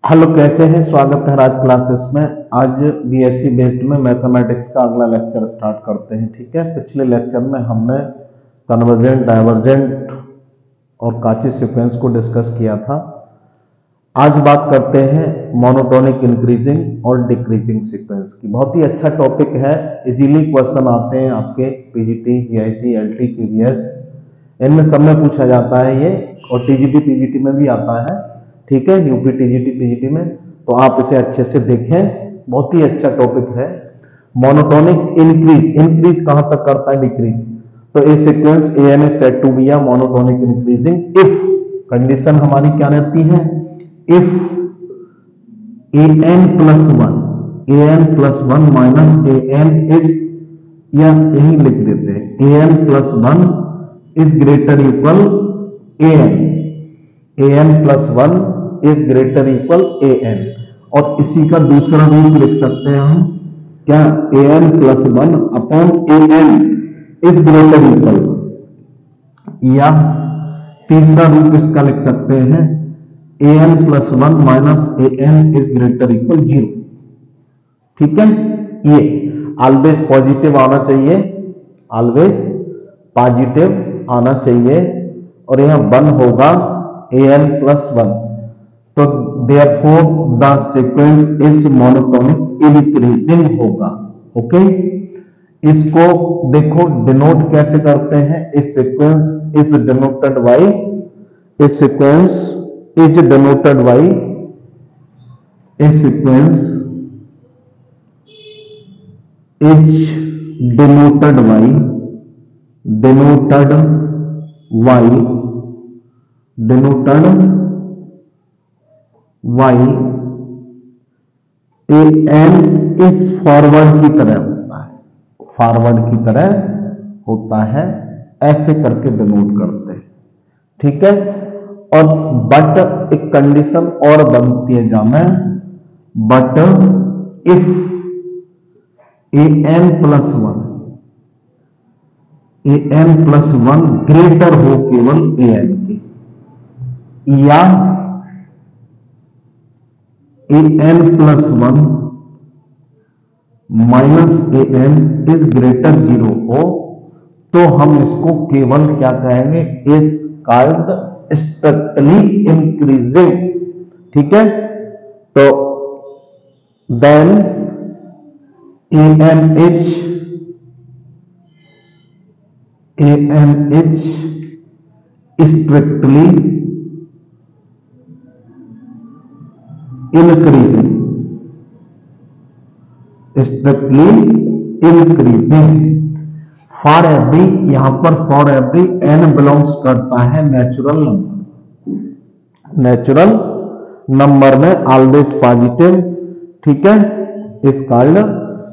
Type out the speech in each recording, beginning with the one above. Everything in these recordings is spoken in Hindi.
हेलो, कैसे हैं? स्वागत है राज क्लासेस में। आज बीएससी बेस्ड में मैथमेटिक्स का अगला लेक्चर स्टार्ट करते हैं। ठीक है, पिछले लेक्चर में हमने कन्वर्जेंट, डाइवर्जेंट और काची सीक्वेंस को डिस्कस किया था। आज बात करते हैं मोनोटोनिक इंक्रीजिंग और डिक्रीजिंग सीक्वेंस की। बहुत ही अच्छा टॉपिक है, इजीली क्वेश्चन आते हैं आपके पीजीटी, जीआईसी, एलटी, केवीएस, इनमें सब में पूछा जाता है ये, और टीजीटी पीजीटी में भी आता है। ठीक है, यूपी टीजीटी पीजीटी में, तो आप इसे अच्छे से देखें, बहुत ही अच्छा टॉपिक है। मोनोटोनिक इंक्रीज कहां तक करता है? डिक्रीज। तो a sequence a n is said to be a monotonic increasing if condition हमारी क्या रहती है? If a n plus one minus a n is, या यही लिख देते हैं, a n plus one is greater equal a n plus one is greater equal a n. और इसी का दूसरा रूप लिख सकते हैं हम, क्या? A n plus one upon a n is greater equal, या तीसरा रूप इसका लिख सकते हैं, a n plus one minus a n is greater equal 0। ठीक है, ये ऑलवेज पॉजिटिव आना चाहिए, ऑलवेज पॉजिटिव आना चाहिए, और यहां 1 होगा ए एन प्लस वन। तो therefore the sequence is monotonic increasing होगा। ओके, इसको देखो डिनोट कैसे करते हैं। इस सीक्वेंस इज डिनोटेड बाय, इस सीक्वेंस इज डिनोटेड बाय, इस sequence is denoted by, denoted by a n इस फॉरवर्ड की तरह होता है, फॉरवर्ड की तरह होता है, ऐसे करके डिनोट करते हैं। ठीक है, और बट एक कंडीशन और बनती है जामे, but if a n plus one greater हो केवल ए एन के, या a n plus one minus a n is greater 0 हो, तो हम इसको केवल क्या कहेंगे? Is called strictly increasing. ठीक है, तो then a n is strictly increasing, for every, यहां पर फॉर एवरी एन बिलोंग्स करता है नेचुरल नंबर में ऑलवेज पॉजिटिव। ठीक है, इस कॉल्ड,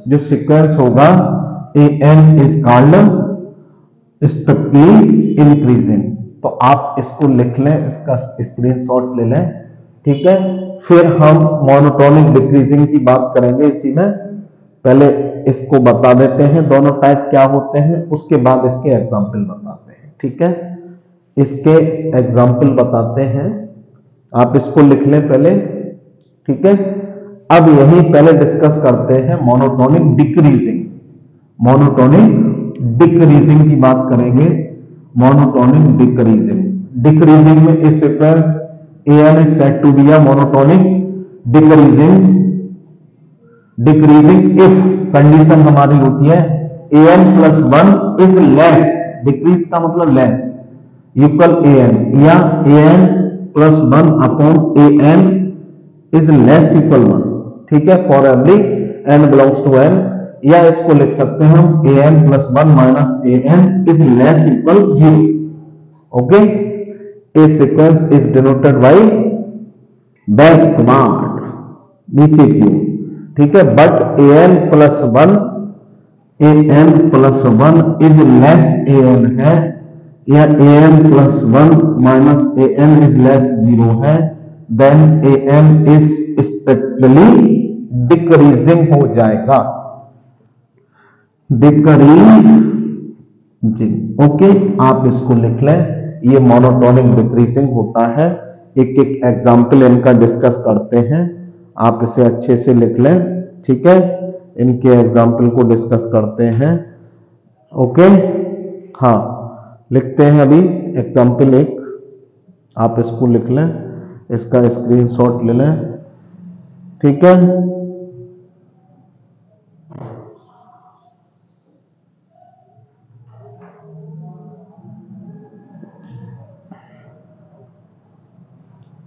जो सीक्वेंस होगा a n is called strictly increasing. तो आप इसको लिख लें, इसका स्क्रीनशॉट ले लें। ठीक है, फिर हम मोनोटोनिक डिक्रीजिंग की बात करेंगे। इसी में पहले इसको बता देते हैं दोनों टाइप क्या होते हैं, उसके बाद इसके एग्जाम्पल बताते हैं। ठीक है, इसके एग्जाम्पल बताते हैं, आप इसको लिख लें पहले। ठीक है, अब यही पहले डिस्कस करते हैं मोनोटोनिक डिक्रीजिंग। मोनोटोनिक डिक्रीजिंग की बात करेंगे। मोनोटोनिक डिक्रीजिंग में इस sequence a n is said to be a monotonic decreasing if condition हमारी होती है a n plus one is less, decrease का मतलब लेस, इक्वल ए एन, या a n plus one upon a n is less equal 1। ठीक है, for every n belongs to N, या इसको लिख सकते हैं हम a n plus one minus a n is less equal 0। Okay, A sequence is denoted by backward, नीचे की ओर। ठीक है, but a n plus one is less a n है, या a n plus one minus a n is less 0 है, then a n is strictly decreasing हो जाएगा, डिक्रीजिंग। ओके, आप इसको लिख लें, ये मोनोटोनिक डिक्रीजिंग होता है एक एक एग्जाम्पल इनका डिस्कस करते हैं। आप इसे अच्छे से लिख लें, ठीक है। इनके एग्जाम्पल को डिस्कस करते हैं। ओके, हाँ लिखते हैं अभी एग्जाम्पल एक, आप इसको लिख लें, इसका स्क्रीनशॉट ले लें, ठीक है।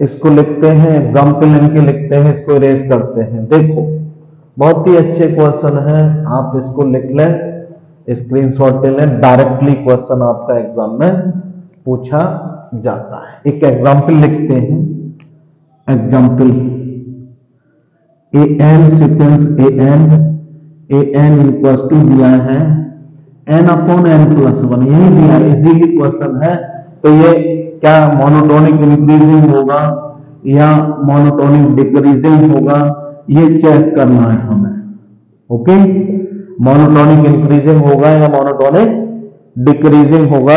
इसको लिखते हैं, एग्जाम्पल इनके लिखते हैं, इसको इरेज करते हैं। देखो बहुत ही अच्छे क्वेश्चन है, आप इसको लिख लें, स्क्रीनशॉट ले लें, डायरेक्टली क्वेश्चन आपका एग्जाम में पूछा जाता है। एक एग्जाम्पल लिखते हैं, example an sequence an equals to दिया है n अपॉन n प्लस 1, यही दिया, इजीली क्वेश्चन है। तो ये क्या मोनोटोनिक इंक्रीजिंग होगा या मोनोटोनिक डिक्रीजिंग होगा, ये चेक करना है हमें। ओके, मोनोटोनिक इंक्रीजिंग होगा या मोनोटोनिक डिक्रीजिंग होगा,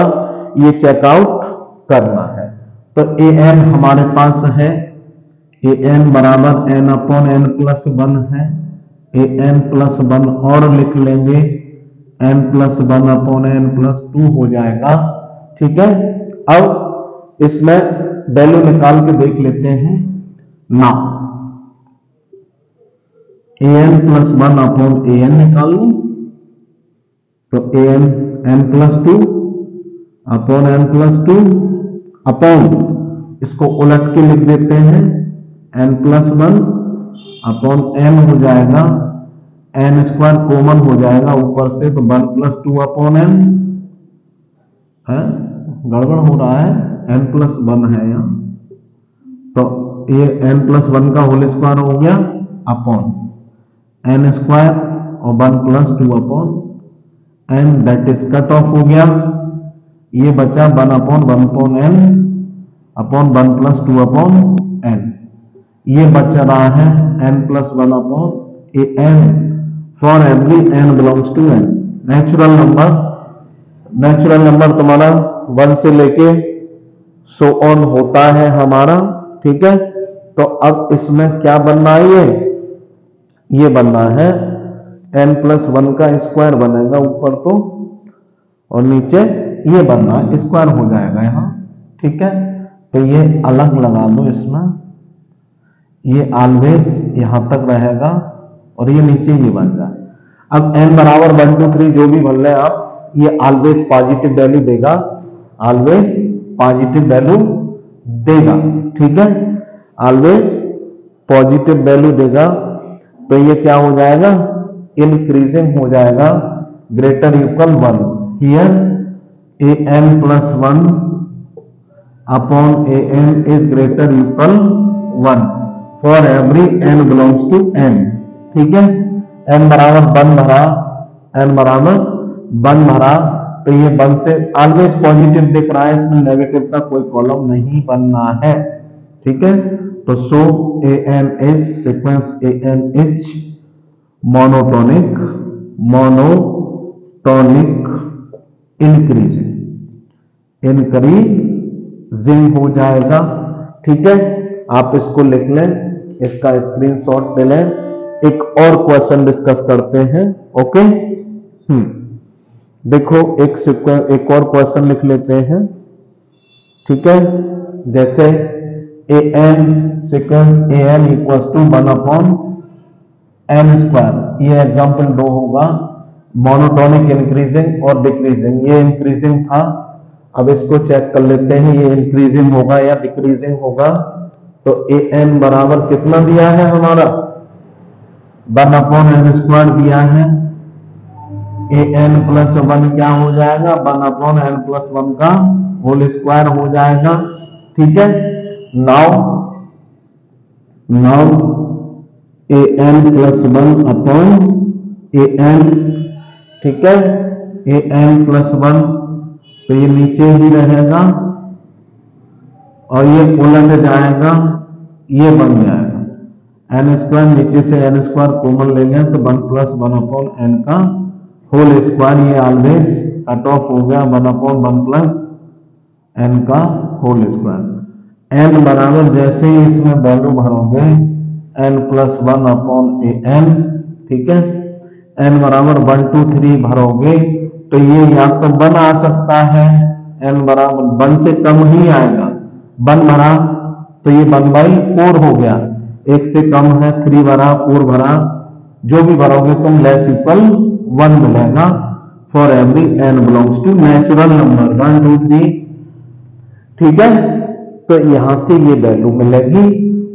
ये चेकआउट करना है। तो an हमारे पास है, an बराबर n अपॉन n प्लस 1 है, an प्लस 1 और लिख लेंगे n plus 1 upon n plus 2 हो जाएगा, ठीक है। अब इसमें वैल्यू निकाल के देख लेते हैं ना, an प्लस 1 अपॉन an निकाल लूं तो an n plus 2 upon n plus 2 upon, इसको उलट के लिख देते हैं, n प्लस 1 अपॉन n हो जाएगा, n स्क्वायर कॉमन हो जाएगा ऊपर से, तो 1 प्लस 2 अपॉन n है, गड़बड़ हो रहा है, n प्लस 1 है यहाँ, तो ये n प्लस 1 का होल स्क्वायर हो गया अपॉन n स्क्वायर और 1 plus 2 upon n, that is cut off हो गया, ये बचा 1 upon 1 upon n upon 1 plus 2 upon n, ये बच रहा है n plus 1 upon n for every n belongs to n। Natural number तुम्हारा 1 से लेके सो ऑन होता है हमारा, ठीक है। तो अब इसमें क्या बनना है, ये बनना है n प्लस 1 का स्क्वायर बनेगा ऊपर तो, और नीचे ये बनना है, स्क्वायर हो जाएगा यहाँ, ठीक है। तो ये अलग लगा दो इसमें, ये ऑलवेज यहां तक रहेगा और ये नीचे ये बन जाए। अब n बराबर 1 2 3 जो भी बन रहे आप, ये ऑलवेज पॉजिटिव वैल्यू देगा, ऑलवेज पॉजिटिव वैल्यू देगा, ठीक है, ऑलवेज पॉजिटिव वैल्यू देगा। तो ये क्या हो जाएगा, इंक्रीजिंग हो जाएगा, greater equal 1, here an plus 1 upon an is greater equal 1 for every n belongs to n, ठीक है। n बराबर 1 भरा, n बराबर 1 भरा, तो ये 1 से ऑलवेज पॉजिटिव दिख रहा है, इसमें नेगेटिव का कोई कॉलम नहीं बनना है, ठीक है। तो सो an is sequence an is monotonic increasing हो जाएगा, ठीक है। आप इसको लिख लें, इसका स्क्रीनशॉट ले लें। एक और क्वेश्चन डिस्कस करते हैं, ओके। देखो एक और क्वेश्चन लिख लेते हैं, ठीक है। जैसे an sequence an equals to 1 upon n square, ये एग्जाम्पल 2 होगा, मोनोटोनिक इंक्रीजिंग और डिक्रीजिंग, ये इंक्रीजिंग था। अब इसको चेक कर लेते हैं, ये इंक्रीजिंग होगा या डिक्रीजिंग होगा। तो an बराबर कितना दिया है हमारा, 1 अपॉन n स्क्वायर दिया है, an प्लस 1 क्या हो जाएगा, 1 अपॉन n प्लस 1 का होल स्क्वायर हो जाएगा, ठीक है। Now an plus 1 upon an, ठीक है, an प्लस 1, तो ये नीचे ही रहेगा और ये उलट जाएगा, ये बन जाएगा n स्क्वायर, नीचे से n स्क्वायर कॉमन ले लें तो 1 प्लस 1 अपॉन n का होल स्क्वायर, ये ऑलवेज कट ऑफ हो गया, 1 अपॉन 1 प्लस n का होल स्क्वायर। n बराबर जैसे ही इसमें वैल्यू भरोगे n+1/an, ठीक है, n बराबर 1 2 3 भरोगे तो ये या तो 1 आ सकता है, n बराबर 1 से कम ही आएगा, 1 भरा तो ये 1/4 हो गया, 1 से कम है, 3 भरा, 4 भरा, जो भी भरोगे तुम लेस इक्वल 1 मिलेगा for every n belongs to natural number 1 2 3, ठीक है। तो यहां से ये वैल्यू मिलेगी,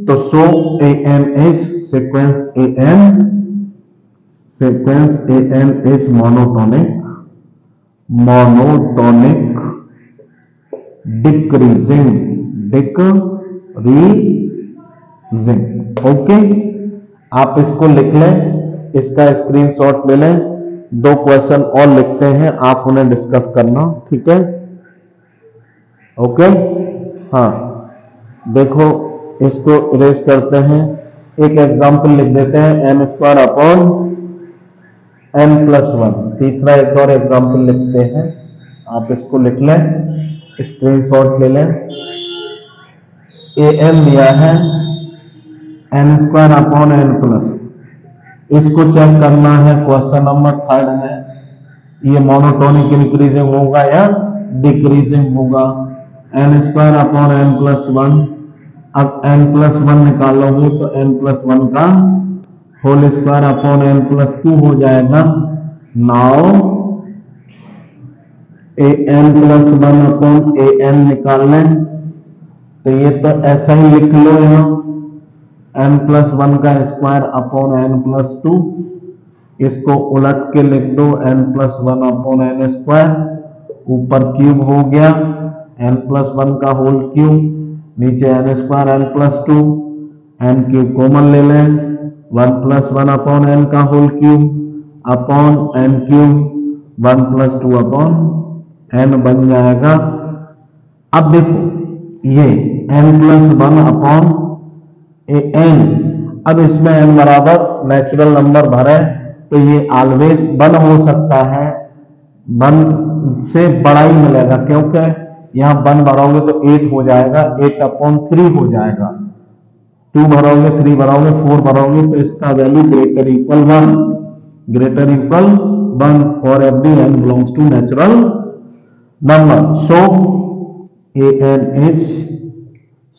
तो सो an is sequence an is monotonic decreasing, okay. आप इसको लिख लें, इसका स्क्रीनशॉट ले लें, 2 क्वेश्चन और लिखते हैं, आप उन्हें डिस्कस करना, ठीक है, ओके। हाँ देखो, इसको इरेज करते हैं, एक एग्जांपल लिख देते हैं n²/n+1, तीसरा एक और एग्जांपल लिखते हैं, आप इसको लिख लें, स्क्रीनशॉट ले लें। an दिया है n²/n+, इसको चेक करना है, क्वेश्चन नंबर 3 है, ये मोनोटोनिक इंक्रीजिंग होगा या डिक्रीजिंग होगा, n²/n+1, अब n+1 निकालोगे तो n+1 का होल स्क्वायर अपॉन n+2 हो जाएगा। नाउ an+1/an निकाल लें तो ये तो ऐसा ही लिख लो, यहाँ n+1 का स्क्वायर अपॉन n+2, इसको उलट के लिख दो n+1/n², ऊपर क्यूब हो गया, n+1 का होल क्यूब, नीचे n² n+2, n cube common ले लें, 1+1/n का whole cube upon n cube 1+2/n बन जाएगा। अब देखो ये n+1/an, अब इसमें n बराबर नेचुरल नंबर भरे तो ये ऑलवेज 1 हो सकता है, 1 से बड़ा ही मिलेगा, क्योंकि यहाँ 1 भरोगे तो 8 हो जाएगा, 8/3 हो जाएगा, 2 भरोगे, 3 भरोगे, 4 भरोगे तो इसका value greater equal 1 for every n belongs to natural number. So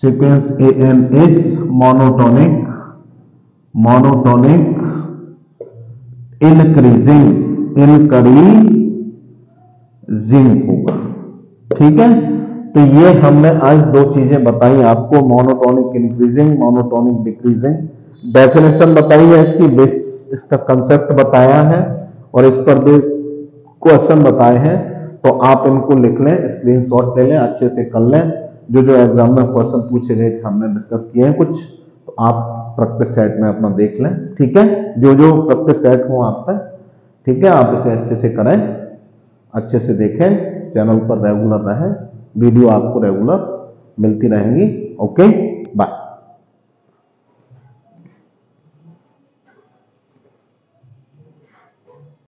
sequence an is monotonic increasing होगा, ठीक है। तो ये हमने आज 2 चीजें बताई आपको, monotonic increasing, monotonic decreasing, definition बताई है इसकी, इसका कंसेप्ट बताया है और इस पर क्वेश्चन बताए हैं, तो आप इनको लिख लें, स्क्रीनशॉट ले लें, अच्छे से कर लें, जो एग्जाम में क्वेश्चन पूछे गए थे हमने डिस्कस किए हैं कुछ, तो आप प्रैक्टिस सेट में अपना देख लें, ठीक है, जो प्रैक्टिस सेट हो आप पे, ठीक है, आप इसे अच्छे से करें, अच्छे से देखें, चैनल पर रेगुलर रहें, वीडियो आपको रेगुलर मिलती रहेंगी, ओके, बाय।